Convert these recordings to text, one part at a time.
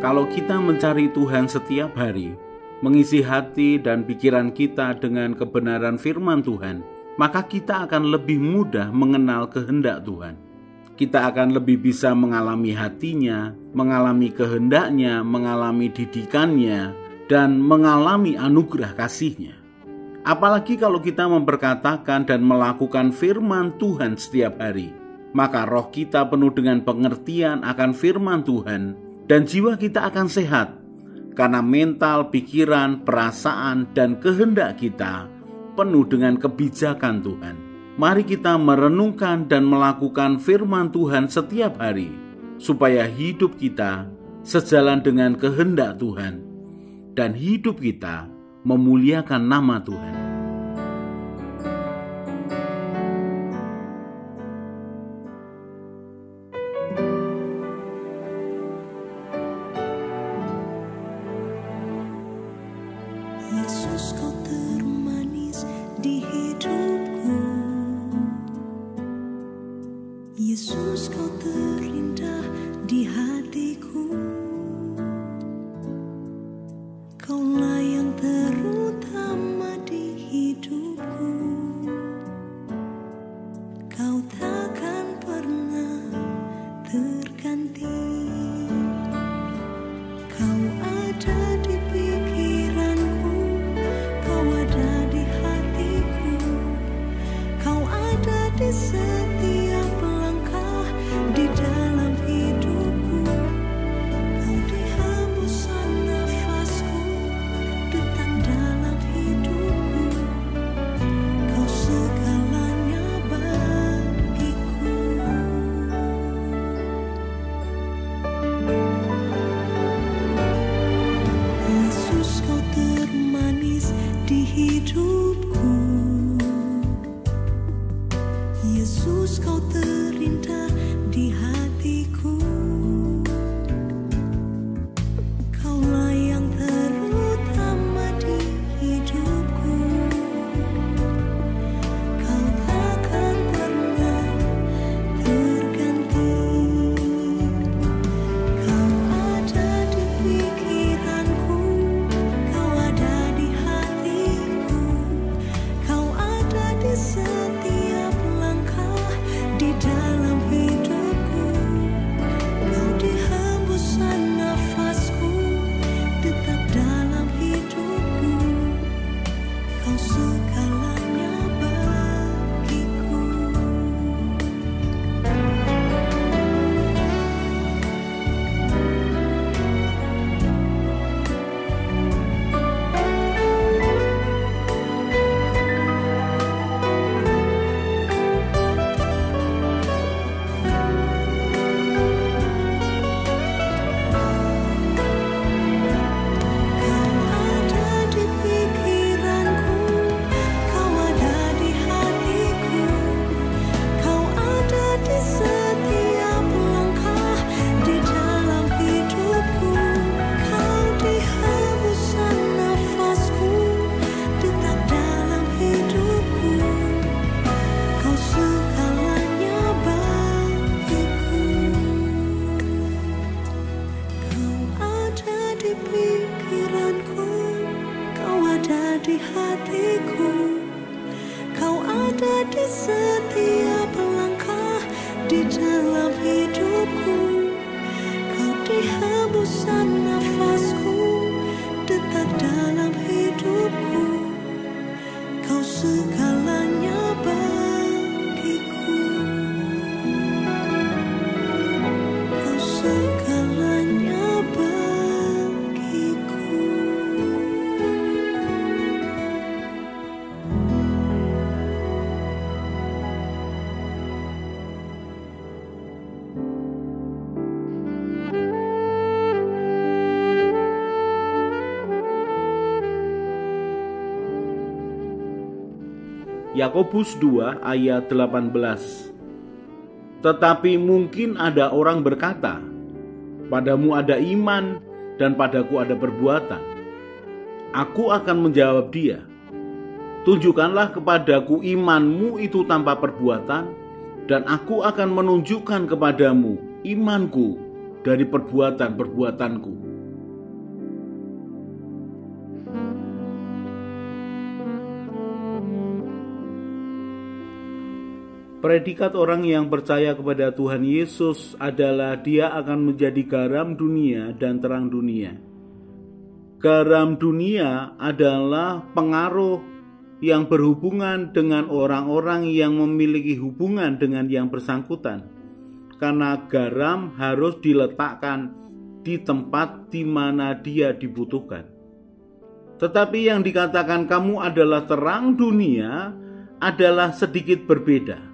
Kalau kita mencari Tuhan setiap hari, mengisi hati dan pikiran kita dengan kebenaran firman Tuhan, maka kita akan lebih mudah mengenal kehendak Tuhan. Kita akan lebih bisa mengalami hatinya, mengalami kehendaknya, mengalami didikannya, dan mengalami anugerah kasih-Nya. Apalagi kalau kita memperkatakan dan melakukan firman Tuhan setiap hari, maka roh kita penuh dengan pengertian akan firman Tuhan, dan jiwa kita akan sehat, karena mental, pikiran, perasaan, dan kehendak kita penuh dengan kebijakan Tuhan. Mari kita merenungkan dan melakukan firman Tuhan setiap hari, supaya hidup kita sejalan dengan kehendak Tuhan, dan hidup kita memuliakan nama Tuhan. Yesus, Kau termanis di hidupku. Yesus, Kau terindah di hatiku. Kaulah yang terutama di hidupku. Kau takkan pernah terganti. Kau ada di pikiranku. Di setiap langkah di dalam hidupku, Kau di hembusan nafasku, detak dalam hidupku, Kau segalanya bagiku. Yesus, Kau termanis di hidupku. Yesus, Kau terindah di hatiku. Kaulah yang terutama di hidupku. Kau takkan pernah terganti. Kau ada di pikiranku. Kau ada di hatiku. Kau ada di setiap di dalam hidupku, Kau di hembusan nafasku, tetap dalam hidupku, Kau segalanya bagiku. Di hatiku, Kau ada di setiap langkah di dalam hidupku. Kau di hembusan nafasku, detak dalam hidupku, Kau segalanya bagiku. Kau segalanya bagiku. Yakobus 2 ayat 18. Tetapi mungkin ada orang berkata, padamu ada iman dan padaku ada perbuatan. Aku akan menjawab dia, tunjukkanlah kepadaku imanmu itu tanpa perbuatan, dan aku akan menunjukkan kepadamu imanku dari perbuatan-perbuatanku. Predikat orang yang percaya kepada Tuhan Yesus adalah dia akan menjadi garam dunia dan terang dunia. Garam dunia adalah pengaruh yang berhubungan dengan orang-orang yang memiliki hubungan dengan yang bersangkutan. Karena garam harus diletakkan di tempat di mana dia dibutuhkan. Tetapi yang dikatakan kamu adalah terang dunia adalah sedikit berbeda.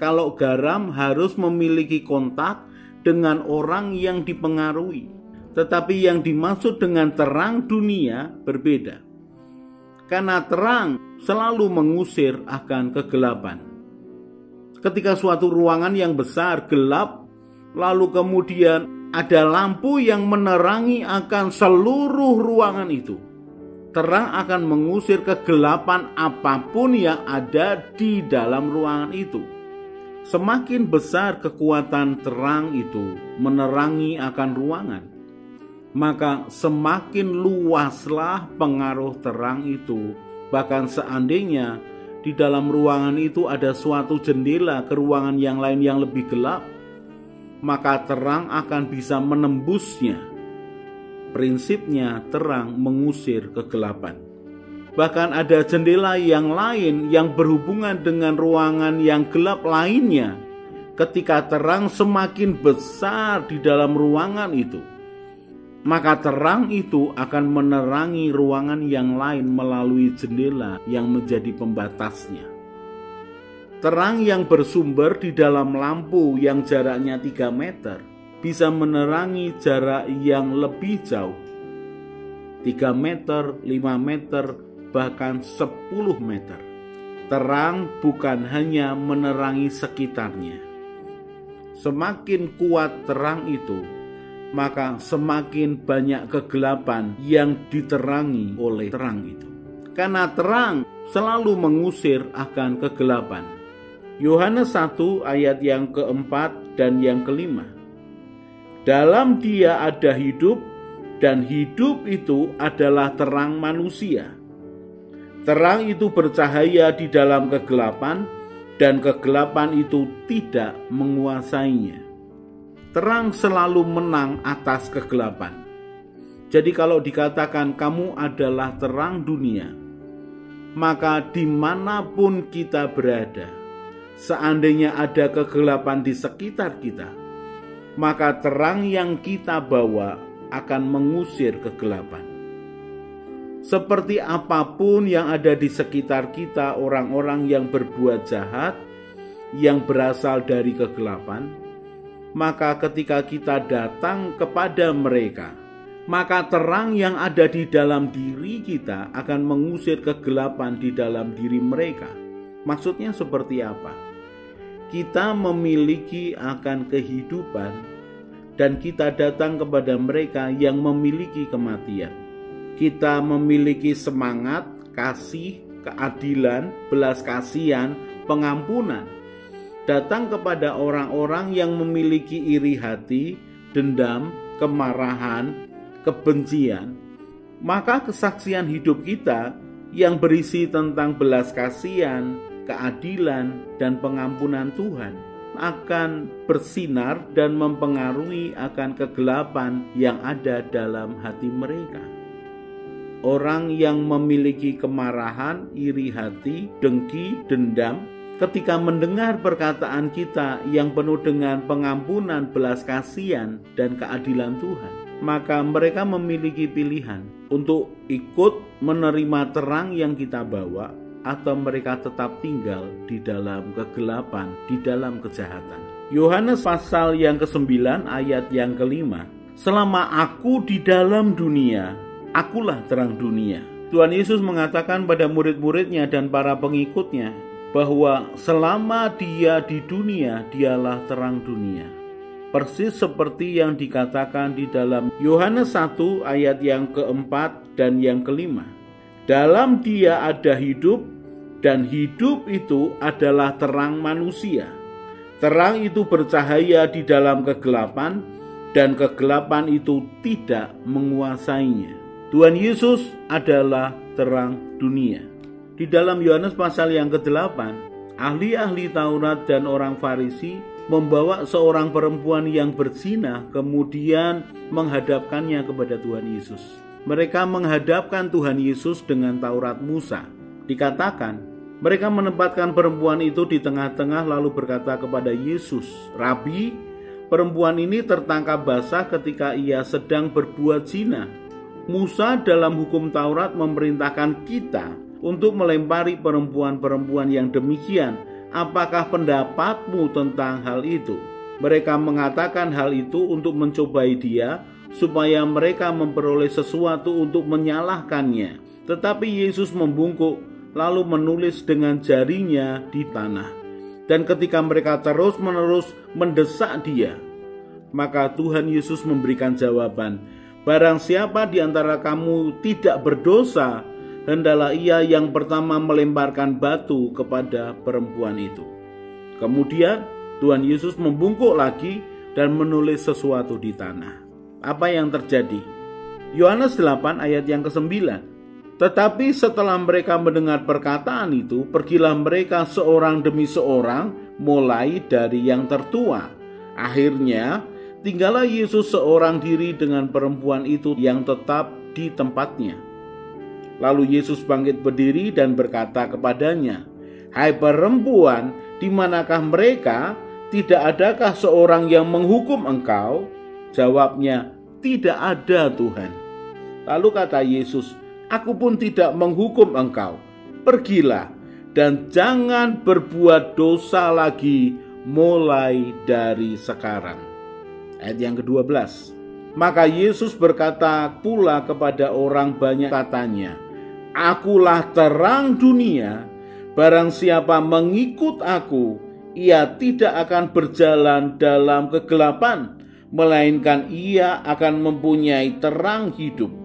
Kalau garam harus memiliki kontak dengan orang yang dipengaruhi. Tetapi yang dimaksud dengan terang dunia berbeda. Karena terang selalu mengusir akan kegelapan. Ketika suatu ruangan yang besar gelap, lalu kemudian ada lampu yang menerangi akan seluruh ruangan itu. Terang akan mengusir kegelapan apapun yang ada di dalam ruangan itu. Semakin besar kekuatan terang itu menerangi akan ruangan, maka semakin luaslah pengaruh terang itu. Bahkan seandainya di dalam ruangan itu ada suatu jendela ke ruangan yang lain yang lebih gelap, maka terang akan bisa menembusnya. Prinsipnya terang mengusir kegelapan. Bahkan ada jendela yang lain yang berhubungan dengan ruangan yang gelap lainnya. Ketika terang semakin besar di dalam ruangan itu, maka terang itu akan menerangi ruangan yang lain melalui jendela yang menjadi pembatasnya. Terang yang bersumber di dalam lampu yang jaraknya 3 meter bisa menerangi jarak yang lebih jauh. 3 meter, 5 meter, bahkan 10 meter. Terang bukan hanya menerangi sekitarnya. Semakin kuat terang itu, maka semakin banyak kegelapan yang diterangi oleh terang itu. Karena terang selalu mengusir akan kegelapan. Yohanes 1 ayat yang keempat dan yang kelima. Dalam dia ada hidup, dan hidup itu adalah terang manusia. Terang itu bercahaya di dalam kegelapan, dan kegelapan itu tidak menguasainya. Terang selalu menang atas kegelapan. Jadi kalau dikatakan kamu adalah terang dunia, maka dimanapun kita berada, seandainya ada kegelapan di sekitar kita, maka terang yang kita bawa akan mengusir kegelapan. Seperti apapun yang ada di sekitar kita, orang-orang yang berbuat jahat, yang berasal dari kegelapan, maka ketika kita datang kepada mereka, maka terang yang ada di dalam diri kita akan mengusir kegelapan di dalam diri mereka. Maksudnya seperti apa? Kita memiliki akan kehidupan, dan kita datang kepada mereka yang memiliki kematian. Kita memiliki semangat, kasih, keadilan, belas kasihan, pengampunan. Datang kepada orang-orang yang memiliki iri hati, dendam, kemarahan, kebencian. Maka kesaksian hidup kita yang berisi tentang belas kasihan, keadilan, dan pengampunan Tuhan akan bersinar dan mempengaruhi akan kegelapan yang ada dalam hati mereka. Orang yang memiliki kemarahan, iri hati, dengki, dendam, ketika mendengar perkataan kita yang penuh dengan pengampunan, belas kasihan, dan keadilan Tuhan, maka mereka memiliki pilihan untuk ikut menerima terang yang kita bawa, atau mereka tetap tinggal di dalam kegelapan, di dalam kejahatan. Yohanes pasal yang ke-9 ayat yang ke-5. Selama aku di dalam dunia, akulah terang dunia. Tuhan Yesus mengatakan pada murid-muridnya dan para pengikutnya bahwa selama dia di dunia, dialah terang dunia. Persis seperti yang dikatakan di dalam Yohanes 1 ayat yang ke-4 dan yang ke-5. Dalam dia ada hidup, dan hidup itu adalah terang manusia. Terang itu bercahaya di dalam kegelapan, dan kegelapan itu tidak menguasainya. Tuhan Yesus adalah terang dunia. Di dalam Yohanes pasal yang ke-8 Ahli-ahli Taurat dan orang Farisi membawa seorang perempuan yang berzina, kemudian menghadapkannya kepada Tuhan Yesus. Mereka menghadapkan Tuhan Yesus dengan Taurat Musa. Dikatakan, mereka menempatkan perempuan itu di tengah-tengah lalu berkata kepada Yesus, "Rabi, perempuan ini tertangkap basah ketika ia sedang berbuat zina. Musa dalam hukum Taurat memerintahkan kita untuk melempari perempuan-perempuan yang demikian. Apakah pendapatmu tentang hal itu?" Mereka mengatakan hal itu untuk mencobai dia, supaya mereka memperoleh sesuatu untuk menyalahkannya. Tetapi Yesus membungkuk, lalu menulis dengan jarinya di tanah. Dan ketika mereka terus-menerus mendesak dia, maka Tuhan Yesus memberikan jawaban, "Barang siapa di antara kamu tidak berdosa, hendaklah ia yang pertama melemparkan batu kepada perempuan itu." Kemudian Tuhan Yesus membungkuk lagi dan menulis sesuatu di tanah. Apa yang terjadi? Yohanes 8 ayat yang ke-9. Tetapi setelah mereka mendengar perkataan itu, pergilah mereka seorang demi seorang, mulai dari yang tertua. Akhirnya tinggallah Yesus seorang diri dengan perempuan itu yang tetap di tempatnya. Lalu Yesus bangkit berdiri dan berkata kepadanya, "Hai perempuan, di manakah mereka? Tidak adakah seorang yang menghukum engkau?" Jawabnya, "Tidak ada, Tuhan." Lalu kata Yesus, "Aku pun tidak menghukum engkau. Pergilah dan jangan berbuat dosa lagi mulai dari sekarang." Ayat yang ke-12. Maka Yesus berkata pula kepada orang banyak katanya, "Akulah terang dunia. Barang siapa mengikut aku, ia tidak akan berjalan dalam kegelapan, melainkan ia akan mempunyai terang hidup."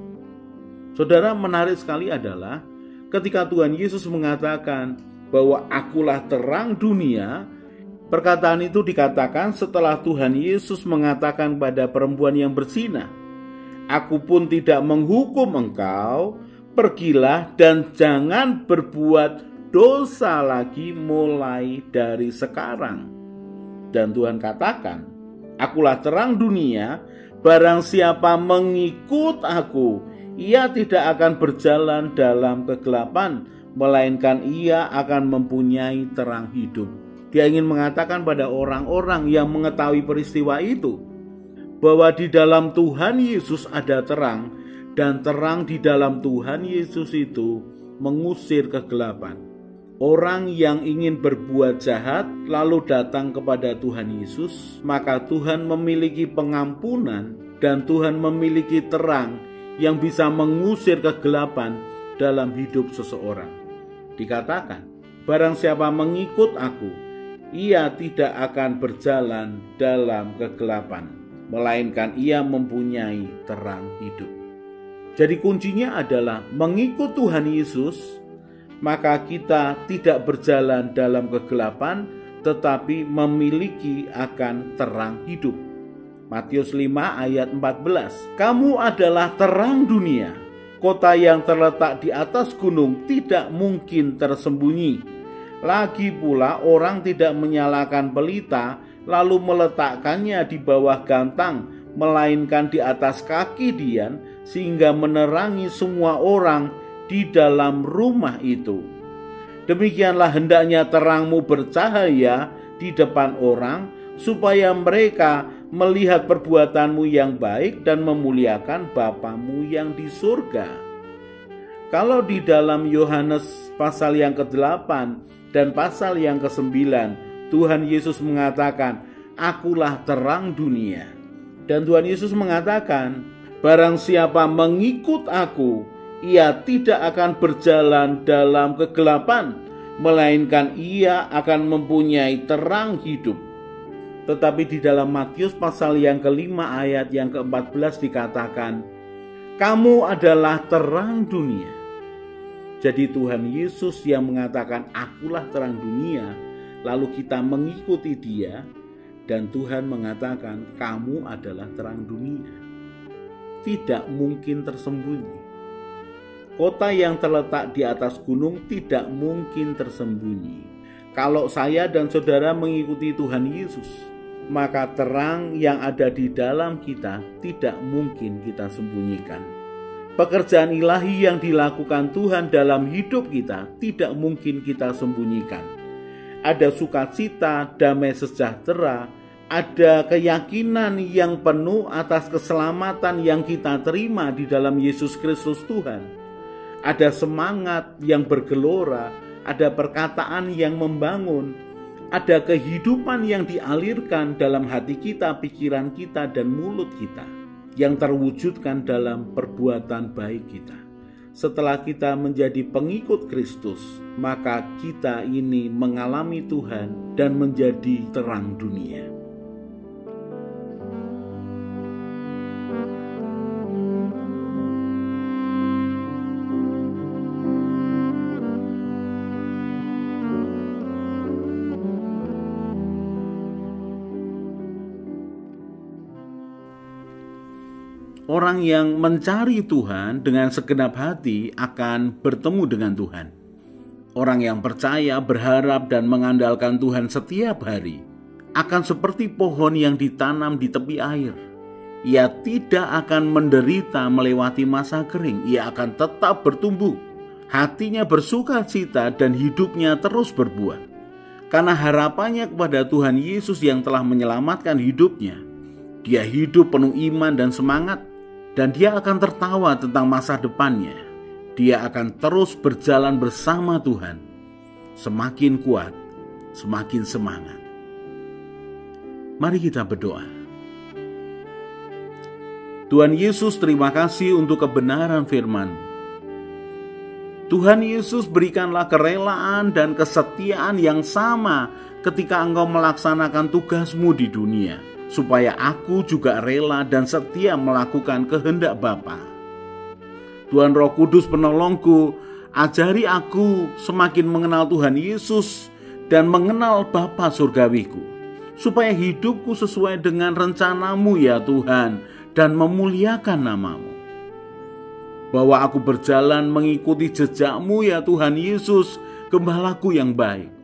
Saudara, menarik sekali adalah ketika Tuhan Yesus mengatakan bahwa akulah terang dunia, perkataan itu dikatakan setelah Tuhan Yesus mengatakan pada perempuan yang berzina, "Aku pun tidak menghukum engkau, pergilah dan jangan berbuat dosa lagi mulai dari sekarang." Dan Tuhan katakan, "Akulah terang dunia, barang siapa mengikut aku, ia tidak akan berjalan dalam kegelapan, melainkan ia akan mempunyai terang hidup." Dia ingin mengatakan pada orang-orang yang mengetahui peristiwa itu, bahwa di dalam Tuhan Yesus ada terang, dan terang di dalam Tuhan Yesus itu mengusir kegelapan. Orang yang ingin berbuat jahat lalu datang kepada Tuhan Yesus, maka Tuhan memiliki pengampunan dan Tuhan memiliki terang yang bisa mengusir kegelapan dalam hidup seseorang. Dikatakan, "Barang siapa mengikut aku, ia tidak akan berjalan dalam kegelapan, melainkan ia mempunyai terang hidup." Jadi kuncinya adalah mengikut Tuhan Yesus, maka kita tidak berjalan dalam kegelapan, tetapi memiliki akan terang hidup. Matius 5 ayat 14. "Kamu adalah terang dunia. Kota yang terletak di atas gunung tidak mungkin tersembunyi. Lagi pula orang tidak menyalakan pelita lalu meletakkannya di bawah gantang, melainkan di atas kaki dian, sehingga menerangi semua orang di dalam rumah itu. Demikianlah hendaknya terangmu bercahaya di depan orang, supaya mereka melihat perbuatanmu yang baik dan memuliakan Bapamu yang di surga." Kalau di dalam Yohanes pasal yang ke-8 dan pasal yang ke-9, Tuhan Yesus mengatakan, "Akulah terang dunia." Dan Tuhan Yesus mengatakan, "Barang siapa mengikut aku, ia tidak akan berjalan dalam kegelapan, melainkan ia akan mempunyai terang hidup." Tetapi di dalam Matius pasal yang ke-5 ayat yang ke-14 dikatakan, "Kamu adalah terang dunia." Jadi Tuhan Yesus yang mengatakan akulah terang dunia, lalu kita mengikuti dia, dan Tuhan mengatakan kamu adalah terang dunia. Tidak mungkin tersembunyi. Kota yang terletak di atas gunung tidak mungkin tersembunyi. Kalau saya dan saudara mengikuti Tuhan Yesus, maka terang yang ada di dalam kita tidak mungkin kita sembunyikan. Pekerjaan ilahi yang dilakukan Tuhan dalam hidup kita tidak mungkin kita sembunyikan. Ada sukacita, damai sejahtera, ada keyakinan yang penuh atas keselamatan yang kita terima di dalam Yesus Kristus Tuhan. Ada semangat yang bergelora, ada perkataan yang membangun, ada kehidupan yang dialirkan dalam hati kita, pikiran kita, dan mulut kita, yang terwujudkan dalam perbuatan baik kita. Setelah kita menjadi pengikut Kristus, maka kita ini mengalami Tuhan dan menjadi terang dunia. Orang yang mencari Tuhan dengan segenap hati akan bertemu dengan Tuhan. Orang yang percaya, berharap, dan mengandalkan Tuhan setiap hari akan seperti pohon yang ditanam di tepi air. Ia tidak akan menderita melewati masa kering. Ia akan tetap bertumbuh. Hatinya bersukacita dan hidupnya terus berbuah. Karena harapannya kepada Tuhan Yesus yang telah menyelamatkan hidupnya, dia hidup penuh iman dan semangat. Dan dia akan tertawa tentang masa depannya. Dia akan terus berjalan bersama Tuhan. Semakin kuat, semakin semangat. Mari kita berdoa. Tuhan Yesus, terima kasih untuk kebenaran firman-Mu. Tuhan Yesus, berikanlah kerelaan dan kesetiaan yang sama ketika Engkau melaksanakan tugas-Mu di dunia, supaya aku juga rela dan setia melakukan kehendak Bapa. Tuhan Roh Kudus penolongku, ajari aku semakin mengenal Tuhan Yesus dan mengenal Bapa surgawiku, supaya hidupku sesuai dengan rencana-Mu ya Tuhan, dan memuliakan nama-Mu. Bahwa aku berjalan mengikuti jejak-Mu ya Tuhan Yesus, Gembalaku yang baik.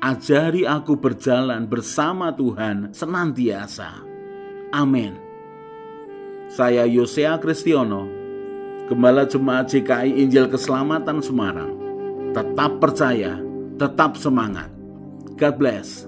Ajari aku berjalan bersama Tuhan senantiasa. Amin. Saya Yosea Kristiono, Gembala Jemaat GKI Injil Keselamatan Semarang. Tetap percaya, tetap semangat. God bless.